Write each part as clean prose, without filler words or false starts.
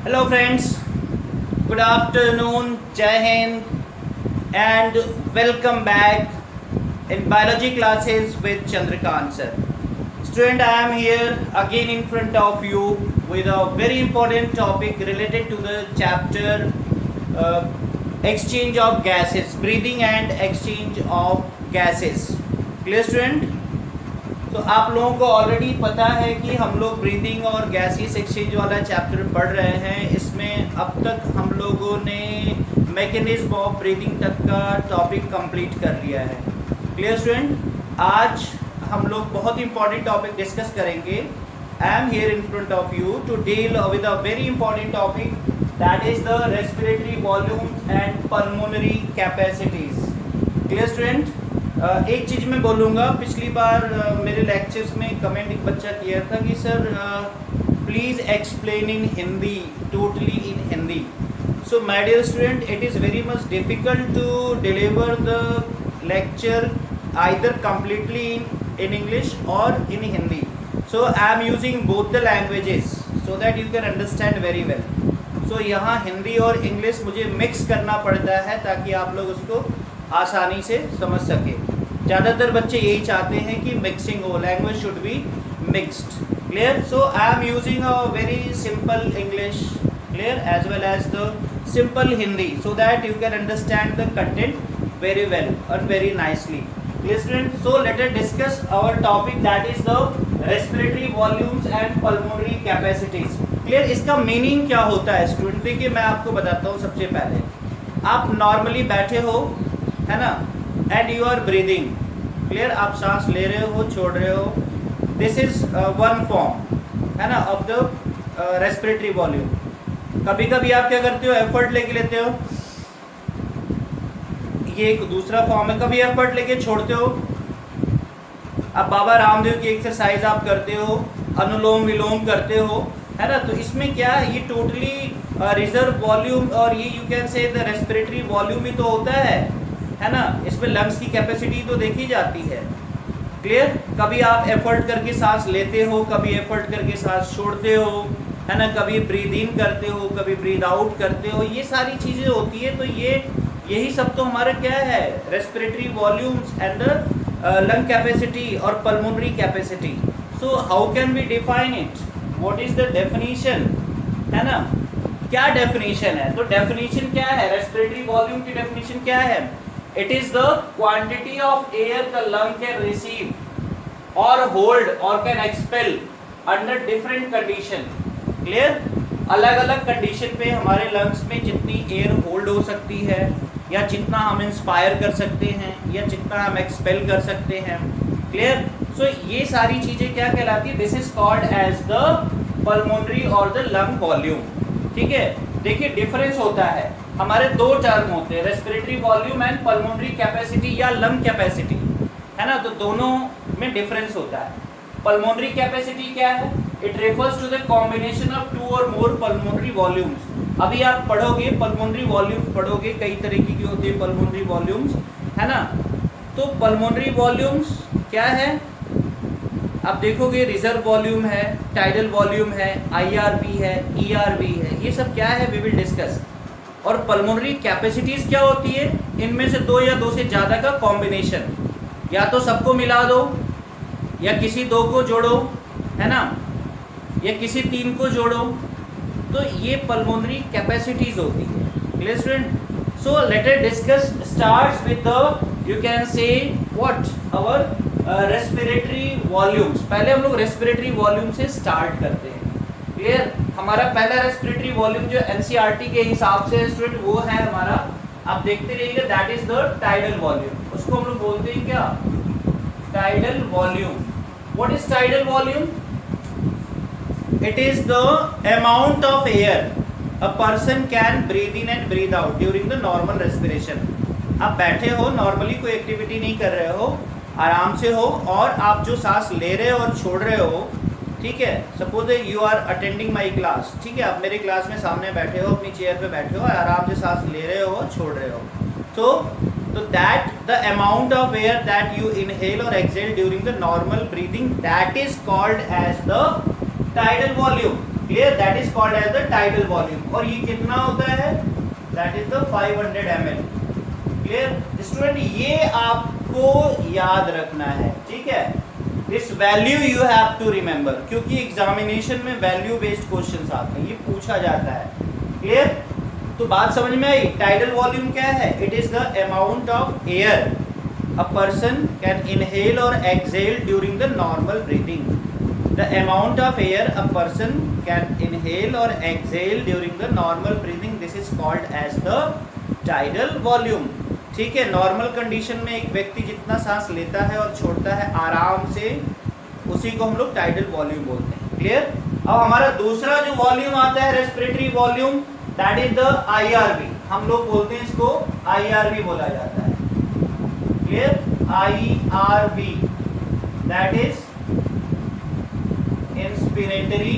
Hello friends, good afternoon, Jai Hind, and welcome back in biology classes with Chandrakant sir. Student, I am here again in front of you with a very important topic related to the chapter exchange of gases, breathing and exchange of gases. Clear student? तो आप लोगों को already पता है कि हम लोग breathing और गैसियस एक्सचेंज वाला चैप्टर पढ़ रहे हैं। इसमें अब तक हम लोगों ने मैकेनिज्म ऑफ ब्रीदिंग तक का टॉपिक कंप्लीट कर लिया है। Clear student? आज हम लोग बहुत इंपॉर्टेंट टॉपिक डिस्कस करेंगे। I am here in front of you to deal with a very important topic, that is the respiratory volumes and pulmonary capacities. Clear student? एक चीज़ मैं बोलूँगा, पिछली बार मेरे लेक्चर्स में कमेंट एक बच्चा किया था कि sir please explain in Hindi, totally in Hindi. So my dear student, it is very much difficult to deliver the lecture either completely in English और in Hindi. So I am using both the languages so that you can understand very well. So यहाँ हिंदी और English मुझे mix करना पड़ता है ताकि आप लोग उसको आसानी से समझ सके। ज़्यादातर बच्चे यही चाहते हैं कि मिक्सिंग हो, language should be mixed. Clear? So I am using a very simple English, clear, as well as the simple Hindi, so that you can understand the content very well and very nicely. Clear students? So let us discuss our topic, that is the respiratory volumes and pulmonary capacities. Clear? इसका meaning क्या होता है student? देखिए मैं आपको बताता हूँ। सबसे पहले आप नॉर्मली बैठे हो, है ना, and you are breathing. Clear? आप सांस ले रहे हो, छोड़ रहे हो। दिस इज वन फॉर्म, है ना, ऑफ द रेस्पिरेटरी वॉल्यूम। कभी कभी आप क्या करते हो, एफर्ट लेके लेते हो, ये एक दूसरा फॉर्म है। कभी एफर्ट लेके छोड़ते हो। अब बाबा रामदेव की एक्सरसाइज आप करते हो, अनुलोम विलोम करते हो, है ना। तो इसमें क्या है, ये टोटली रिजर्व वॉल्यूम और ये you can say the respiratory volume ही तो होता है ना। इसमें लंग्स की कैपेसिटी तो देखी जाती है। क्लियर? कभी आप एफर्ट करके सांस लेते हो, कभी एफर्ट करके सांस छोड़ते हो, है ना। कभी ब्रीद इन करते हो, कभी ब्रीद आउट करते हो। ये सारी चीज़ें होती है। तो यही सब तो हमारा क्या है, respiratory volumes and lung capacity और pulmonary capacity. So how can we define it? What is the definition, है ना। क्या डेफिनेशन है? तो डेफिनेशन क्या है, रेस्पिरेटरी वॉल्यूम की डेफिनेशन क्या है? It is the quantity of air the lung can receive और होल्ड और can expel under different condition. Clear? अलग अलग कंडीशन पे हमारे लंग्स में जितनी एयर होल्ड हो सकती है, या जितना हम इंस्पायर कर सकते हैं, या जितना हम एक्सपेल कर सकते हैं। क्लियर? सो ये सारी चीजें क्या कहलाती है? This is called as the pulmonary और द लंग वॉल्यूम। ठीक है? देखिए डिफरेंस होता है, हमारे दो टर्म होते हैं, respiratory volume and pulmonary capacity या लंग कैपेसिटी, है ना। तो दोनों में डिफरेंस होता है। पल्मोनरी कैपेसिटी क्या है? It refers to the combination of two और मोर पल्मोनरी वॉल्यूम्स। अभी आप पढ़ोगे पल्मोनरी वॉल्यूम्स, पढ़ोगे कई तरीके की होती है पल्मोनरी वॉल्यूम्स, है ना। तो पल्मोनरी वॉल्यूम्स क्या है, आप देखोगे रिजर्व वॉल्यूम है, टाइडल वॉल्यूम है, IRV है, ERV है, ये सब क्या है, वी विल डिस्कस। और पल्मोनरी कैपेसिटीज क्या होती है? इनमें से दो या दो से ज़्यादा का कॉम्बिनेशन, या तो सबको मिला दो, या किसी दो को जोड़ो, है ना, या किसी तीन को जोड़ो। तो ये पल्मोनरी कैपेसिटीज होती है। Clear student? So let us discuss, starts with the you can say what our respiratory volumes. पहले हम लोग रेस्पिरेटरी वॉल्यूम से स्टार्ट करते हैं। क्लियर? हमारा पहला रेस्पिरेटरी वॉल्यूम जो NCERT के हिसाब से स्टूडेंट वो है हमारा, आप देखते रहिएगा, that is the tidal volume. उसको हम लोग बोलते हैं क्या, tidal volume. What is tidal volume? It is the amount of air a person can breathe in and breathe out during the normal respiration. आप बैठे हो, नॉर्मली कोई एक्टिविटी नहीं कर रहे हो, आराम से हो, और आप जो सांस ले रहे हो और छोड़ रहे हो, ठीक है, suppose you are attending my class, ठीक है, आप मेरे क्लास में सामने बैठे हो, अपनी चेयर पे बैठे हो, आराम से सांस ले रहे हो, छोड़ रहे हो। तो that the amount of air that you inhale और exhale during the normal breathing, that is called as the tidal volume. Clear, that is called as the tidal volume. और ये कितना होता है, that is the 500 ml। Clear student, ये आपको याद रखना है, ठीक है। This value you have to remember, क्योंकि एग्जामिनेशन में वैल्यू बेस्ड क्वेश्चंस आते हैं, ये पूछा जाता है। क्लियर, तो बात समझ में आई। टाइडल वॉल्यूम क्या है, it is the amount of air a person can inhale or exhale during the normal breathing. The amount of air a person can inhale or exhale during the normal breathing, this is called as the tidal volume। ठीक है, normal condition में एक व्यक्ति जितना सांस लेता है और छोड़ता है आराम से, उसी को हम लोग टाइडल वॉल्यूम बोलते हैं। क्लियर, अब हमारा दूसरा जो वॉल्यूम आता है respiratory volume, that is the IRV। हम लोग बोलते हैं इसको IRV बोला जाता है। Clear, IRV, that is inspiratory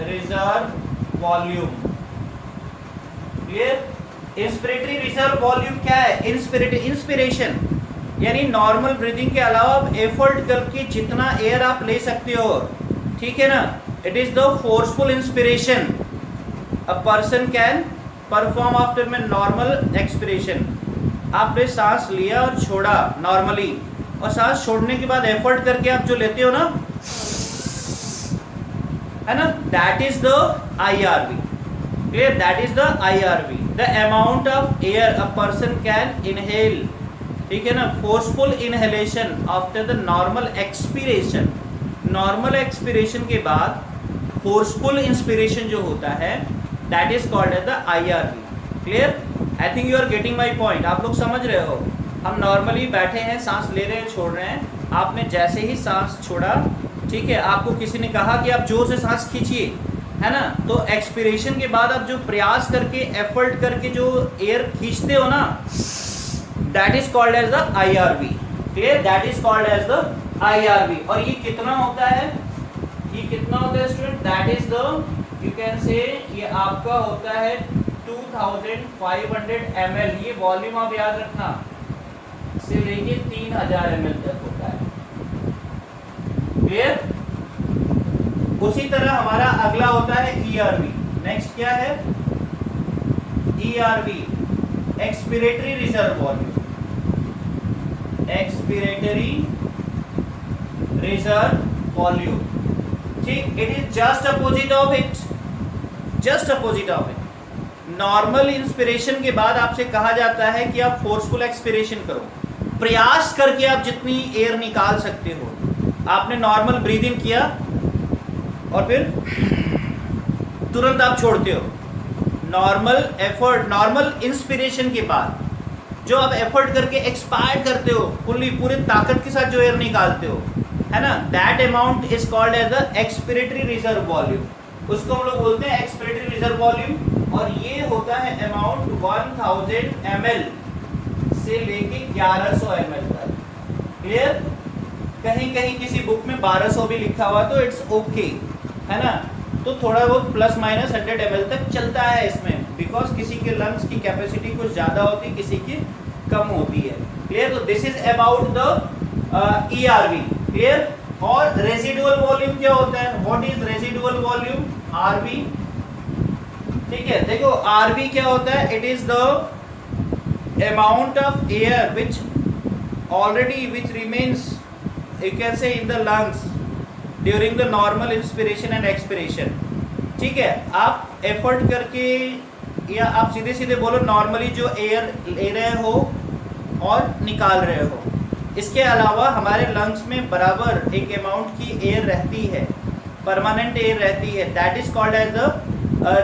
reserve volume। Clear, inspiratory reserve volume क्या है, इंस्पिरेशन यानी नॉर्मल ब्रीदिंग के अलावा आप एफर्ट करके जितना एयर आप ले सकते हो, ठीक है ना, it is the forceful inspiration a person can perform after में normal expiration। आपने सांस लिया और छोड़ा नॉर्मली, और सांस छोड़ने के बाद एफर्ट करके आप जो लेते हो ना, है ना, that is the IRV। clear, that is the IRV, the amount of air a person can inhale, ठीक है ना, forceful inhalation after the normal expiration। Normal expiration के बाद फोर्सफुल इंस्पिरेशन जो होता है, that is called as the IRV। Clear, I think you are getting my point. आप लोग समझ रहे हो, हम नॉर्मली बैठे हैं, सांस ले रहे हैं, छोड़ रहे हैं, आपने जैसे ही सांस छोड़ा, ठीक है, आपको किसी ने कहा कि आप जोर से सांस खींचिए, है ना, तो एक्सपिरेशन के बाद आप जो प्रयास करके एफर्ट करके जो एयर खींचते हो ना, that is called as the IRV। Clear, that is called as the IRV। और ये कितना होता है, ये कितना होता है student, that is the, you can से, ये आपका होता है 2500 ml। ये वॉल्यूम आप याद रखना, से लेके 3000 ml तक होता है। क्लियर, उसी तरह हमारा अगला होता है ERV। नेक्स्ट क्या है, ERV, expiratory reserve volume. Expiratory reserve volume, ठीक, it is just opposite of it, just opposite of it. Normal inspiration के बाद आपसे कहा जाता है कि आप फोर्सफुल एक्सपिरेशन करो, प्रयास करके आप जितनी एयर निकाल सकते हो। आपने नॉर्मल ब्रीदिंग किया और फिर तुरंत आप छोड़ते हो। नॉर्मल एफर्ट, नॉर्मल इंस्पिरेशन के बाद जो आप एफर्ट करके एक्सपायर करते हो, पूरी ताकत के साथ जो एयर निकालते हो, है ना, that amount is called as the expiratory reserve volume. उसको हम लोग बोलते हैं एक्सपिरेटरी रिजर्व वॉल्यूम। और ये होता है अमाउंट 1000 ml से लेके 1100 ml तक। क्लियर, कहीं कहीं किसी बुक में 1200 भी लिखा हुआ तो इट्स ओके, है ना, तो थोड़ा बहुत प्लस माइनस 100 ml तक चलता है इसमें, बिकॉज किसी के लंग्स की कैपेसिटी कुछ ज़्यादा होती है, किसी की कम होती है। क्लियर, तो this is about the ERV। Clear, और रेसिडुअल वॉल्यूम क्या होता है, what is residual volume, RV। ठीक है, देखो RV क्या होता है, it is the amount of air which already which remains, you can से, इन the lungs during the normal inspiration and expiration. ठीक है, आप एफर्ट करके या आप सीधे सीधे बोलो नॉर्मली जो एयर ले रहे हो और निकाल रहे हो, इसके अलावा हमारे लंग्स में बराबर एक अमाउंट की एयर रहती है, परमानेंट एयर रहती है, that is called as the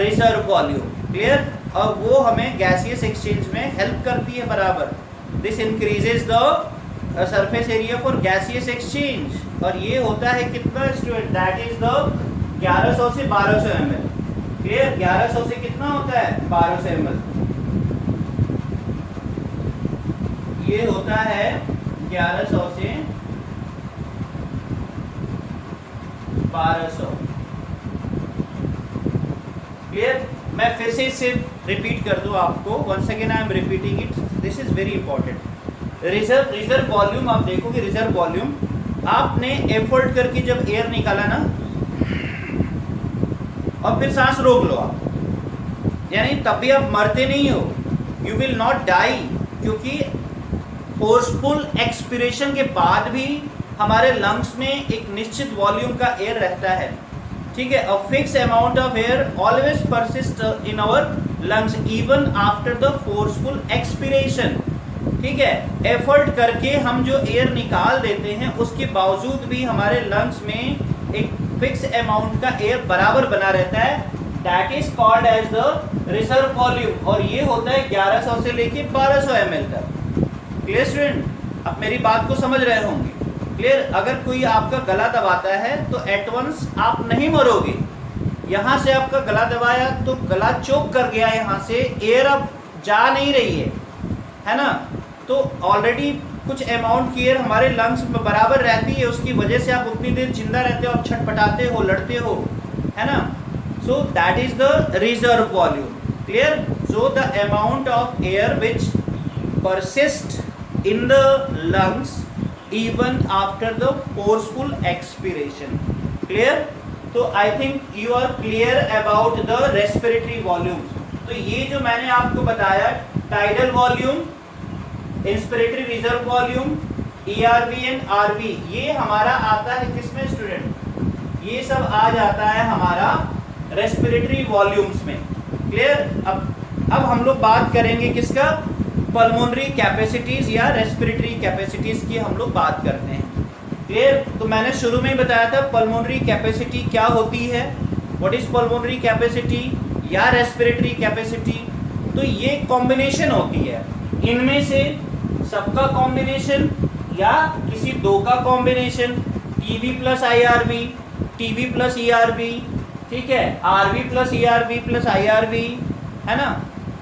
reserve volume. Clear, और वो हमें गैसियस एक्सचेंज में हेल्प करती है बराबर। This increases the surface area for gaseous exchange. और ये होता है कितना स्टूडेंट, दैट इज द 1100 से 1200 ml। क्लियर, 1100 से कितना होता है, 1200 ml। ये होता है 1100 से 1200। क्लियर, मैं फिर से इसे रिपीट कर दूं आपको, once again I am repeating it, this is very important. Reserve volume आप देखोगे, रिजर्व वॉल्यूम आपने एफर्ट करके जब एयर निकाला ना और फिर सांस रोक लो आप, यानी तब भी आप मरते नहीं हो, यू विल नॉट डाई, क्योंकि फोर्सफुल एक्सपिरेशन के बाद भी हमारे लंग्स में एक निश्चित वॉल्यूम का एयर रहता है, ठीक है। A fix amount of air always persist in our lungs even after the forceful expiration, ठीक है। एफर्ट करके हम जो एयर निकाल देते हैं उसके बावजूद भी हमारे लंग्स में एक फिक्स अमाउंट का एयर बराबर बना रहता है, that is called as the reserve volume, और ये होता है 1100 से लेके 1200 ml तक। क्लियर स्टूडेंट, अब मेरी बात को समझ रहे होंगे, क्लियर। अगर कोई आपका गला दबाता है तो एट वंस आप नहीं मरोगे, यहाँ से आपका गला दबाया तो गला चोक कर गया, यहाँ से एयर अब जा नहीं रही है ना, तो ऑलरेडी कुछ अमाउंट की एयर हमारे लंग्स में बराबर रहती है, उसकी वजह से आप उतनी देर जिंदा रहते हो, आप छटपटाते हो, लड़ते हो, है ना। So that is the reserve volume, clear. So the amount of air which persist in the lungs even after the forceful expiration, clear। तो I think you are clear about the respiratory volumes। तो ये जो मैंने आपको बताया tidal volume, inspiratory reserve volume, ERV and RV, ये हमारा आता है किसमें स्टूडेंट, ये सब आ जाता है हमारा रेस्पिरेटरी वॉल्यूम्स में, क्लियर। अब हम लोग बात करेंगे किसका, पल्मोनरी कैपेसिटीज या रेस्पिरेटरी कैपेसिटीज की हम लोग बात करते हैं, क्लियर। तो मैंने शुरू में ही बताया था पल्मोनरी कैपेसिटी क्या होती है, व्हाट इज पल्मोनरी कैपेसिटी या रेस्पिरेटरी कैपेसिटी। तो ये कॉम्बिनेशन होती है इनमें से सबका कॉम्बिनेशन या किसी दो का combination, TV plus IRV, TV plus ERV, ठीक है, RV plus ERV plus IRV, है ना।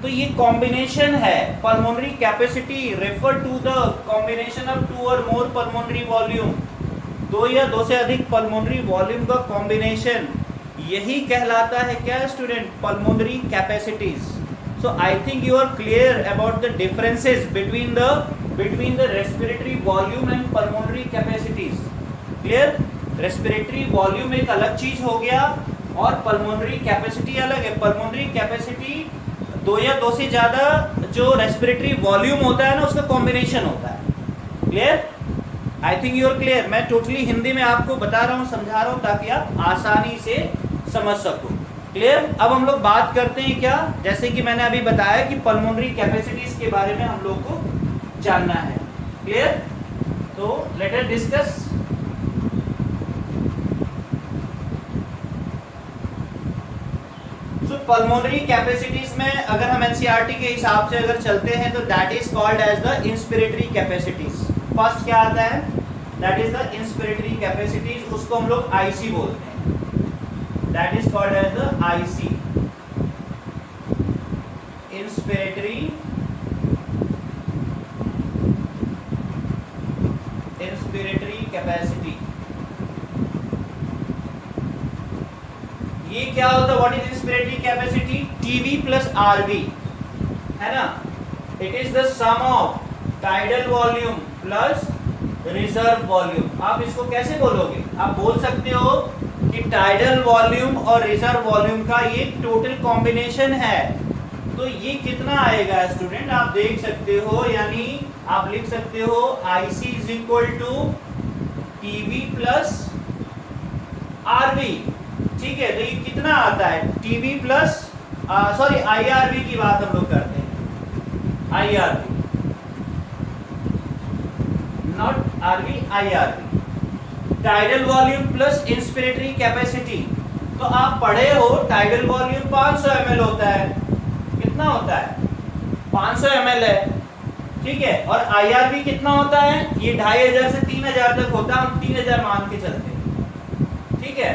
तो ये कॉम्बिनेशन है pulmonary capacity, refer to the combination of 2 और मोर पल्मोनरी वॉल्यूम, 2 या 2 से अधिक पल्मोनरी वॉल्यूम का कॉम्बिनेशन, यही कहलाता है क्या student, pulmonary capacities. So I think you are clear about the differences between the respiratory volume and pulmonary capacities, clear. Respiratory volume एक अलग चीज हो गया और पल्मोनरी कैपेसिटी अलग है। पल्मोनरी कैपेसिटी 2 या 2 से ज्यादा जो रेस्पिरेटरी वॉल्यूम होता है ना उसका कॉम्बिनेशन होता है, clear. I think you are clear. मैं टोटली हिंदी में आपको बता रहा हूँ, समझा रहा हूँ ताकि आप आसानी से समझ सको, क्लियर। अब हम लोग बात करते हैं क्या, जैसे कि मैंने अभी बताया कि पल्मोनरी कैपेसिटीज के बारे में हम लोग को जानना है, क्लियर। तो लेट अस डिस्कस। तो पल्मोनरी कैपेसिटीज में अगर हम एनसीईआरटी के हिसाब से अगर चलते हैं तो that is called as the inspiratory capacities. First क्या आता है, that is the inspiratory capacities, उसको हम लोग आईसी बोलते हैं, that is called as the IC, inspiratory capacity. ये क्या होता है, what is inspiratory capacity, TV plus RV, है ना। It is the sum of tidal volume plus reserve volume. आप इसको कैसे बोलोगे, आप बोल सकते हो कि टाइडल वॉल्यूम और रिजर्व वॉल्यूम का ये टोटल कॉम्बिनेशन है। तो ये कितना आएगा स्टूडेंट, आप देख सकते हो, यानी आप लिख सकते हो IC is equal to TV plus RV, ठीक है। तो ये कितना आता है, टीवी प्लस सॉरी आईआरवी की बात हम लोग करते हैं, IRV not RV, IRV, tidal volume plus inspiratory capacity. तो आप पढ़े हो टाइडल वॉल्यूम 500 ml होता है, कितना होता है 500 ml है, ठीक है। और आईआरवी कितना होता है, ये 2500 से 3000 तक होता है, हम 3000 मान के चलते हैं, ठीक है,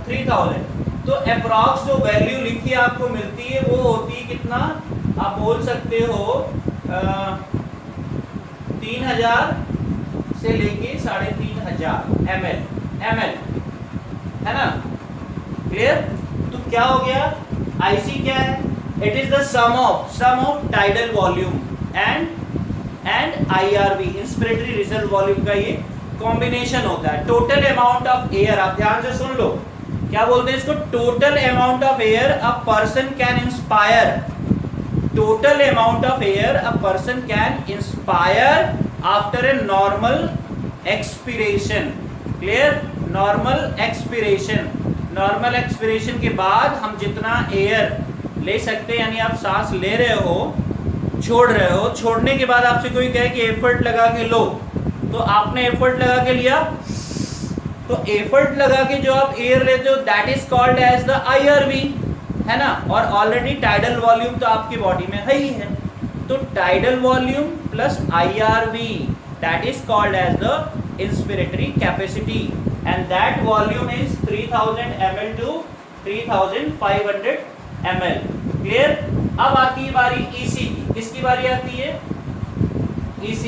3000। तो अप्रॉक्स जो वैल्यू लिखी आपको मिलती है वो होती है कितना, आप बोल सकते हो 3000 से लेके 3500 ml, है ना, क्लियर। तो क्या हो गया, आईसी क्या है, it is the sum of tidal volume and IRV inspiratory reserve volume का ये कॉम्बिनेशन होता है। टोटल अमाउंट ऑफ एयर, आप ध्यान से सुन लो, क्या बोलते हैं इसको? Total amount of air a person can inspire, total amount of air a person can inspire after a normal expiration. Clear? Normal expiration, normal expiration के बाद हम जितना एयर ले सकते हैं, यानी आप सांस ले रहे हो, छोड़ रहे हो, छोड़ने के बाद आपसे कोई कहे कि एफर्ट लगा के लो, तो आपने एफर्ट लगा के लिया, तो एफर्ट लगा के जो आप एयर लेते हो that is called as the IRV, है ना? और ऑलरेडी टाइडल वॉल्यूम तो आपकी बॉडी में है ही है, तो tidal volume plus IRV that is called as the inspiratory capacity, and that volume is 3000 ml to 3500 ml। Clear? अब आती है बारी EC की। किसकी बारी आती है? EC,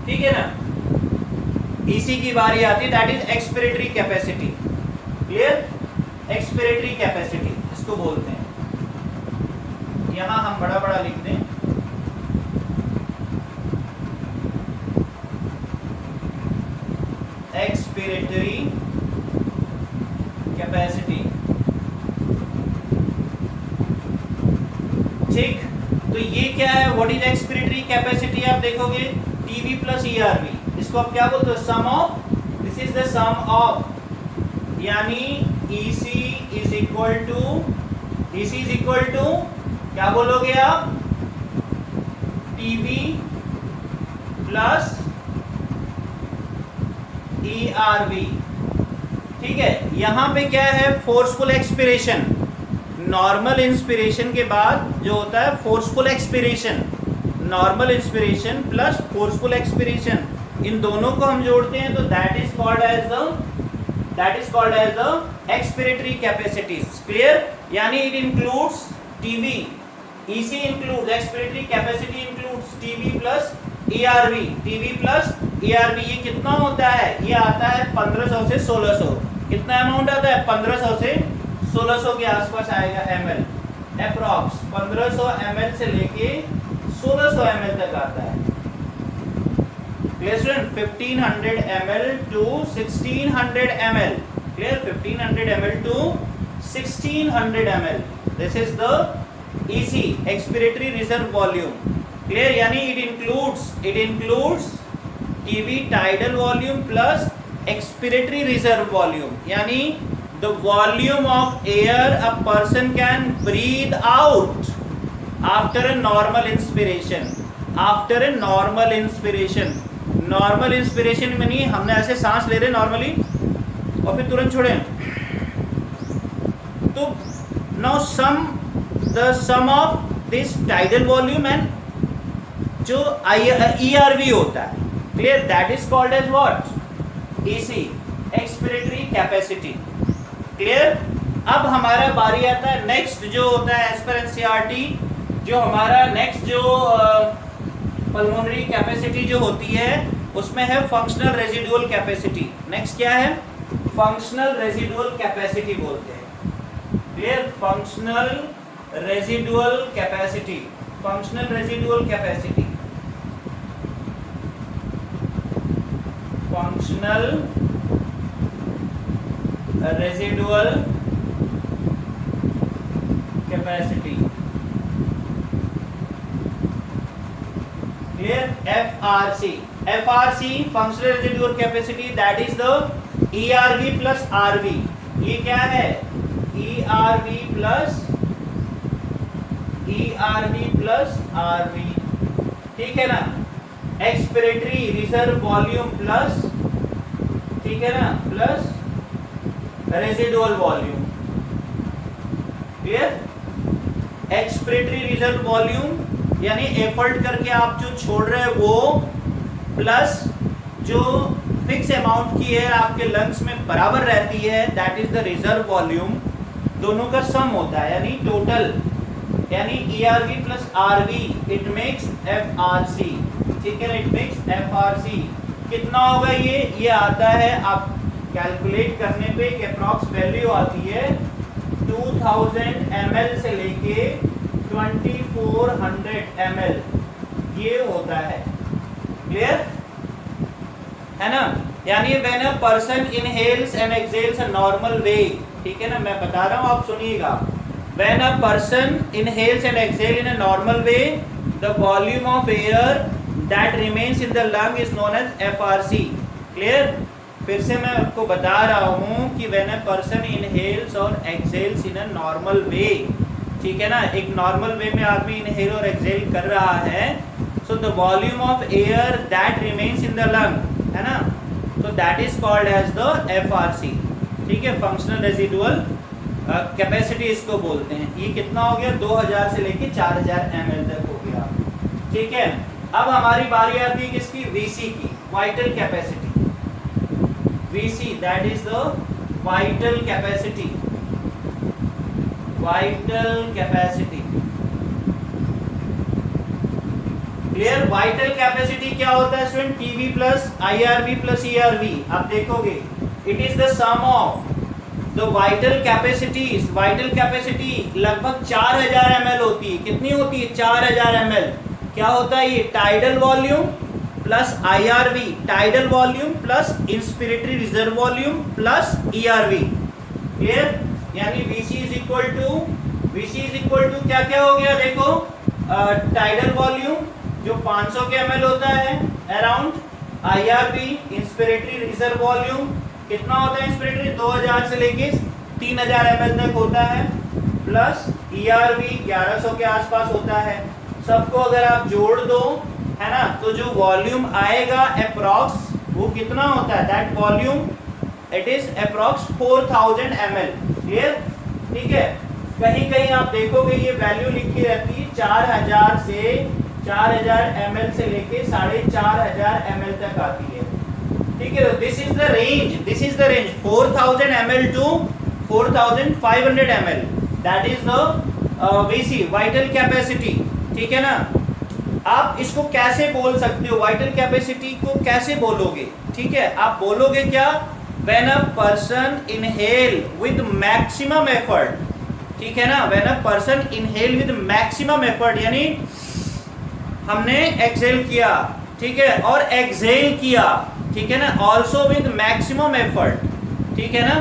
ठीक है ना? EC की बारी आती है, that is expiratory capacity. Clear? Expiratory capacity इसको बोलते हैं। यहां हम बड़ा बड़ा लिख दें, एक्सपिरेटरी कैपेसिटी। ठीक, तो ये क्या है? What is expiratory capacity? आप देखोगे टीवी प्लस ERV, इसको आप क्या बोलते हो? Sum of, this is the sum of, यानी EC इज इक्वल टू क्या बोलोगे आप? TV plus ERV। ठीक है, यहां पे क्या है? Forceful expiration. नॉर्मल इंस्पिरेशन के बाद जो होता है forceful expiration, normal inspiration plus forceful expiration, इन दोनों को हम जोड़ते हैं तो that is called as the expiratory capacities. Clear? यानी it includes TV, EC includes, expiratory capacity includes TV plus ERV, TV plus ERV। ये कितना होता है? ये आता है 1500 से 1600। कितना अमाउंट आता है? 1500 से 1600 के आसपास आएगा ml, अप्रॉक्स 1500 ml से लेके 1600 ml तक आता है। Clear student? 1500 ml to 1600 ml। Clear? 1500 ml to 1600 ml, this is the EC, expiratory reserve volume. Clear? यानी it includes TV tidal volume plus expiratory reserve volume, यानी the volume of air a person can breathe out after a normal inspiration, after a normal inspiration। Normal inspiration में नहीं, हमने ऐसे सांस ले रहे normally और फिर तुरंत छोड़े, तो now the sum of this tidal volume and जो ERV होता है, clear? That is called as what? EC, expiratory capacity. Clear? अब हमारा बारी आता है नेक्स्ट जो होता है एज पर NCERT, जो हमारा नेक्स्ट जो पल्मोनरी कैपेसिटी जो होती है उसमें है फंक्शनल रेजिडुअल कैपेसिटी। नेक्स्ट क्या है? फंक्शनल रेजिडुअल कैपेसिटी बोलते हैं। Clear? Functional residual capacity, functional residual capacity, functional residual capacity. Clear? FRC functional residual capacity, that is the ERV plus RV। ये क्या है? ERV प्लस RV, ठीक है ना? एक्सपिरेटरी रिजर्व वॉल्यूम प्लस, ठीक है ना, plus residual volume. Clear? Expiratory reserve volume यानी एफर्ट करके आप जो छोड़ रहे हैं वो, प्लस जो फिक्स अमाउंट की एयर आपके लंग्स में बराबर रहती है, that is the reserve volume. दोनों का सम होता है, यानी टोटल, यानी ERV plus RV, it makes FRC। ठीक है ना? It makes FRC। कितना होगा ये आता है, आप कैलकुलेट करने पे एक अप्रॉक्स वैल्यू आती है 2000 ml से लेके 2400 ml, ये होता है। क्लियर है ना? यानी when a person inhales and exhales a normal way, ठीक है ना, मैं बता रहा हूं, आप सुनिएगा। When a person inhales and exhale in a normal way, the volume of air that remains in the lung is known as FRC. Clear? फिर से मैं आपको बता रहा हूं कि व्हेन अ पर्सन इनहेल्स और एक्सहेल्स इन अ नॉर्मल वे, ठीक है ना, एक नॉर्मल वे में आदमी इनहेल और एक्सहेल कर रहा है, so the volume of air that remains in the lung, है ना, so that is called as the FRC। ठीक है, फंक्शनल रेजिडुअल कैपेसिटी इसको बोलते हैं। ये कितना हो गया? 2000 से लेके 4000 ml तक हो गया। ठीक है, अब हमारी बारी आती है किसकी? VC की, vital capacity. VC that is the vital capacity. Vital capacity, clear? Vital capacity क्या होता है student? PV plus IRV plus ERV। आप देखोगे it is the sum of the vital capacities. Vital capacity लगभग 4000 ml होती है। कितनी होती है? 4000 ml। क्या होता है ये? Tidal volume plus IRV, tidal volume plus inspiratory reserve volume plus ERV। Clear? यानी VC इज इक्वल टू क्या क्या हो गया? देखो, टाइडल वॉल्यूम जो 500 के ml होता है around, IRV inspiratory reserve volume कितना होता है? इंस्पिरेटरी 2000 से लेके 3000 ml तक होता है, प्लस ERV 1100 के आसपास होता है। सबको अगर आप जोड़ दो, है ना, तो जो वॉल्यूम आएगा अप्रॉक्स वो कितना होता है? That volume it is approx 4000 ml। Clear? ठीक है, कहीं कहीं आप देखोगे ये वैल्यू लिखी रहती है 4000 से 4000 ml से लेके 4500 ml तक आती है। ठीक है, this is the range 4000 ml to 4500 ml, that is the VC, vital capacity. ठीक है ना? आप इसको कैसे बोल सकते हो? वाइटल कैपेसिटी को कैसे बोलोगे? ठीक है, आप बोलोगे क्या? When a person inhale with maximum effort, ठीक है ना, when a person inhale with maximum effort, यानी हमने एक्सहेल किया, ठीक है, और एक्सहेल किया, ठीक है ना, ऑल्सो विद मैक्सिमम एफर्ट, ठीक है ना,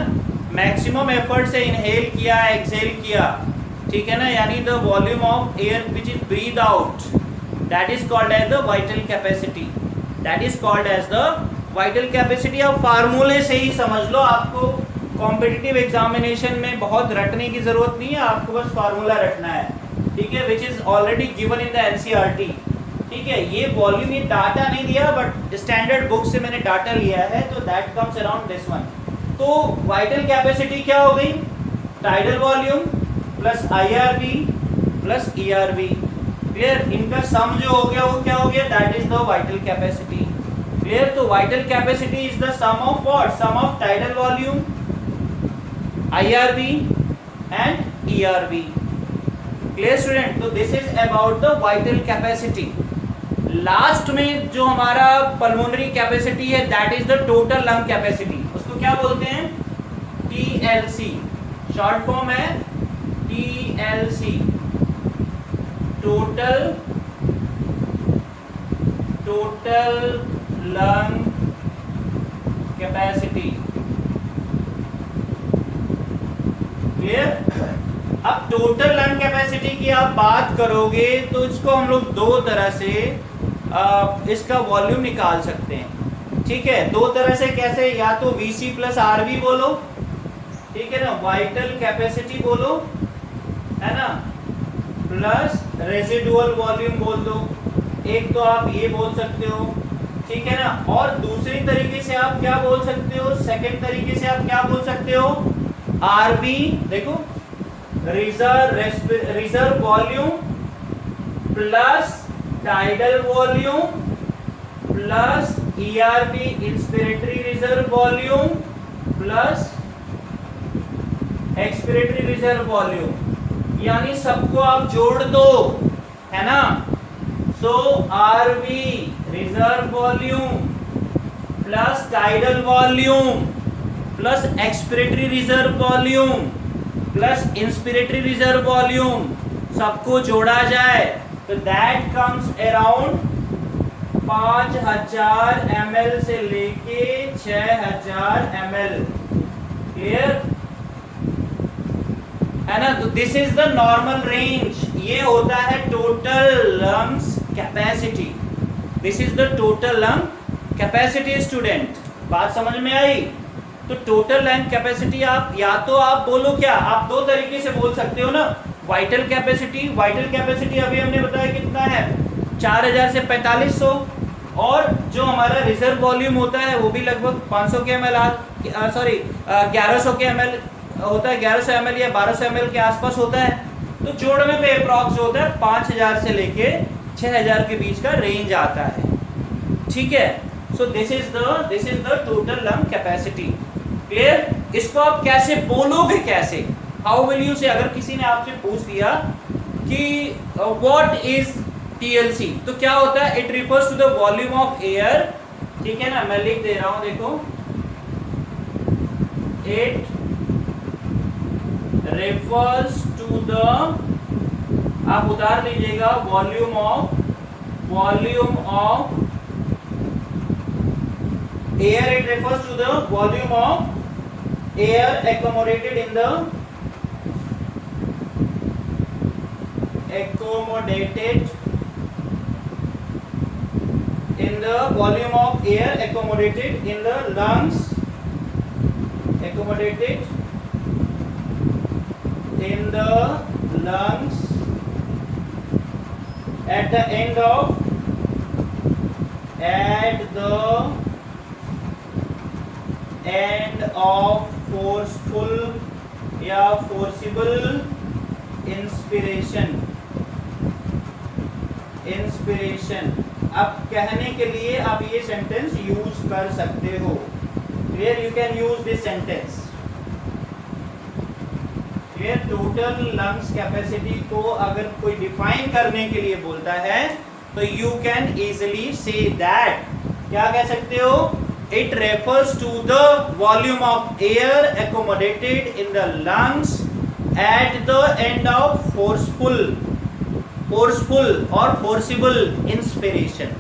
मैक्सिमम एफर्ट से इनहेल किया, एक्सहेल किया, ठीक है ना, यानी the volume of air which is breath out, that is called as the vital capacity. That is called as the vital capacity. अब फार्मूले से ही समझ लो, आपको कॉम्पिटिटिव एग्जामिनेशन में बहुत रटने की जरूरत नहीं है, आपको बस फार्मूला रटना है, ठीक है, which is already given in the NCERT। ठीक है, ये वॉल्यूम, ये डाटा नहीं दिया, बट स्टैंडर्ड बुक से मैंने डाटा लिया है, तो that comes around this one. तो वाइटल कैपेसिटी क्या हो गई? Tidal volume plus IRV plus ERV। Clear? इनका सम जो हो गया वो क्या हो गया? That is the vital capacity. Clear? तो vital capacity is the sum of what? Sum of tidal volume, IRV and ERV। Clear student? तो this is about the vital capacity. Last में जो हमारा पल्मोनरी कैपेसिटी है, that is the total lung capacity. उसको क्या बोलते हैं? TLC, short form है TLC, total lung capacity. Clear? अब टोटल लंग कैपेसिटी की आप बात करोगे तो इसको हम लोग दो तरह से इसका वॉल्यूम निकाल सकते हैं। ठीक है, दो तरह से। कैसे? या तो VC प्लस RV बोलो, ठीक है ना, वाइटल कैपेसिटी बोलो, है ना, प्लस रेजिडुअल वॉल्यूम बोल दो। एक तो आप ये बोल सकते हो, ठीक है ना, और दूसरी तरीके से आप क्या बोल सकते हो? सेकंड तरीके से आप क्या बोल सकते हो? RV, देखो, reserve volume plus tidal volume plus ERV inspiratory reserve volume plus expiratory reserve volume, यानी सबको आप जोड़ दो, है ना। सो RV reserve volume plus tidal volume plus expiratory reserve volume plus inspiratory reserve volume, सबको जोड़ा जाए तो दैट कम्स अराउंड 5000 ml से लेके 6000 ml। क्लियर है ना? तो this is the normal range. ये होता है total lungs capacity. This is the total lung capacity. Student बात समझ में आई? तो टोटल लंग कैपेसिटी आप या तो आप बोलो क्या, आप दो तरीके से बोल सकते हो ना। वाइटल कैपेसिटी, वाइटल कैपेसिटी अभी हमने बताया कितना है, 4000 से 4500। और जो हमारा रिजर्व वॉल्यूम होता है वो भी लगभग 500 के एम एल, सॉरी 1100 के एम एल होता है, 1100 ml या 1200 ml के आसपास होता है। तो जोड़ने पे अप्रॉक्स होता है 5000 से लेके 6000 के बीच का रेंज आता है। ठीक है, so this is the total lung capacity. Clear? इसको आप कैसे बोलोगे, कैसे, हाउ विल यू से? अगर किसी ने आपसे पूछ दिया कि व्हाट इज TLC, तो क्या होता है? It refers to the volume of air. ठीक है ना, मैं लिख दे रहा हूं, देखो, इट refers to the, आप उतार लीजिएगा, volume of air. It refers to the volume of air accommodated in the volume of air accommodated in the lungs, accommodated in the lungs at the end of forceful या forcible inspiration। अब कहने के लिए आप ये sentence use कर सकते हो। Where you can use this sentence। Total lungs capacity को अगर कोई डिफाइन करने के लिए बोलता है तो you can easily say that, क्या कह सकते हो? It refers to the volume of air accommodated in the lungs at the end of forceful और फोर्सिबल इंस्पिरेशन।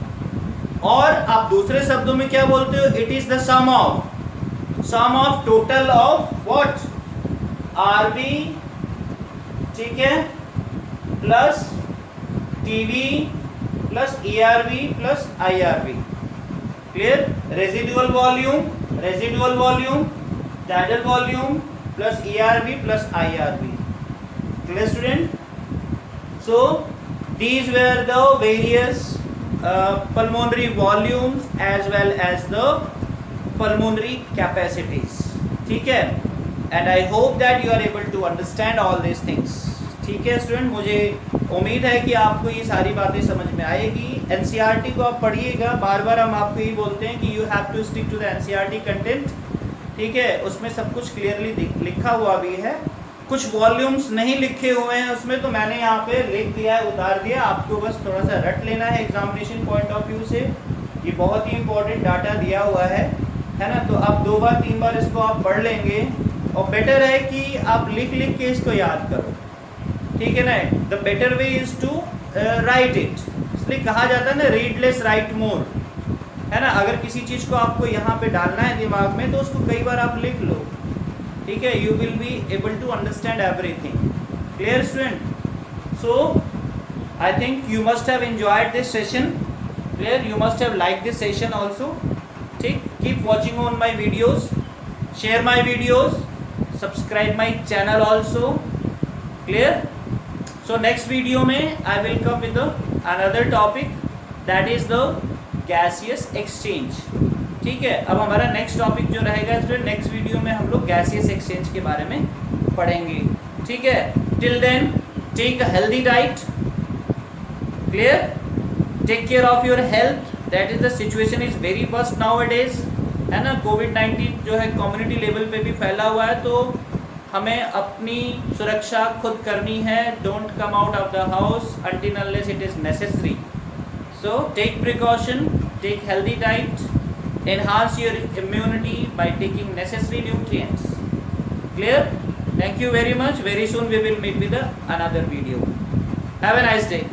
और आप दूसरे शब्दों में क्या बोलते हो? It is the sum of total of what? RV, ठीक है, plus TV plus ERV plus IRV। Clear? Residual volume, tidal volume plus ERV plus IRV। Clear student? So these were the various pulmonary volumes as well as the pulmonary capacities। ठीक है, and I hope that you are able to understand all these things। ठीक है student, मुझे उम्मीद है कि आपको ये सारी बातें समझ में आएगी। NCERT को आप पढ़िएगा, बार बार हम आपको यही बोलते हैं कि you have to stick to the NCERT content। ठीक है, उसमें सब कुछ क्लियरली लिखा हुआ भी है। कुछ वॉल्यूम्स नहीं लिखे हुए हैं उसमें, तो मैंने यहाँ पे लिख दिया है, उतार दिया, आपको बस थोड़ा सा रट लेना है एग्जामिनेशन पॉइंट ऑफ व्यू से। ये बहुत ही इंपॉर्टेंट डाटा दिया हुआ है ना? तो आप 2 बार 3 बार इसको आप पढ़ लेंगे, और बेटर है कि आप लिख के इसको याद करो। ठीक है ना? The better way is to write it. इसलिए कहा जाता है ना, रीड लेस राइट मोर, है ना? अगर किसी चीज़ को आपको यहाँ पे डालना है दिमाग में तो उसको कई बार आप लिख लो। ठीक है, you will be able to understand everything. Clear student? So I think you must have enjoyed this session. Clear? You must have like this session also. ठीक, keep watching on my videos, share my videos, subscribe my channel also। clear? So next video में I will come with another topic, that is the gaseous exchange। ठीक है, अब हमारा next topic जो रहेगा फिर next video में हम लोग गैसियस एक्सचेंज के बारे में पढ़ेंगे। ठीक है, till then take a healthy diet. Clear? Take care of your health, that is the situation is very worst now it is, है ना? कोविड-19 जो है कम्युनिटी लेवल पे भी फैला हुआ है, तो हमें अपनी सुरक्षा खुद करनी है। Don't come out of the house until unless it is necessary. So take precaution, take healthy diet, enhance your immunity by taking necessary nutrients। clear? Thank you very much. Very soon we will meet with another video. Have a nice day.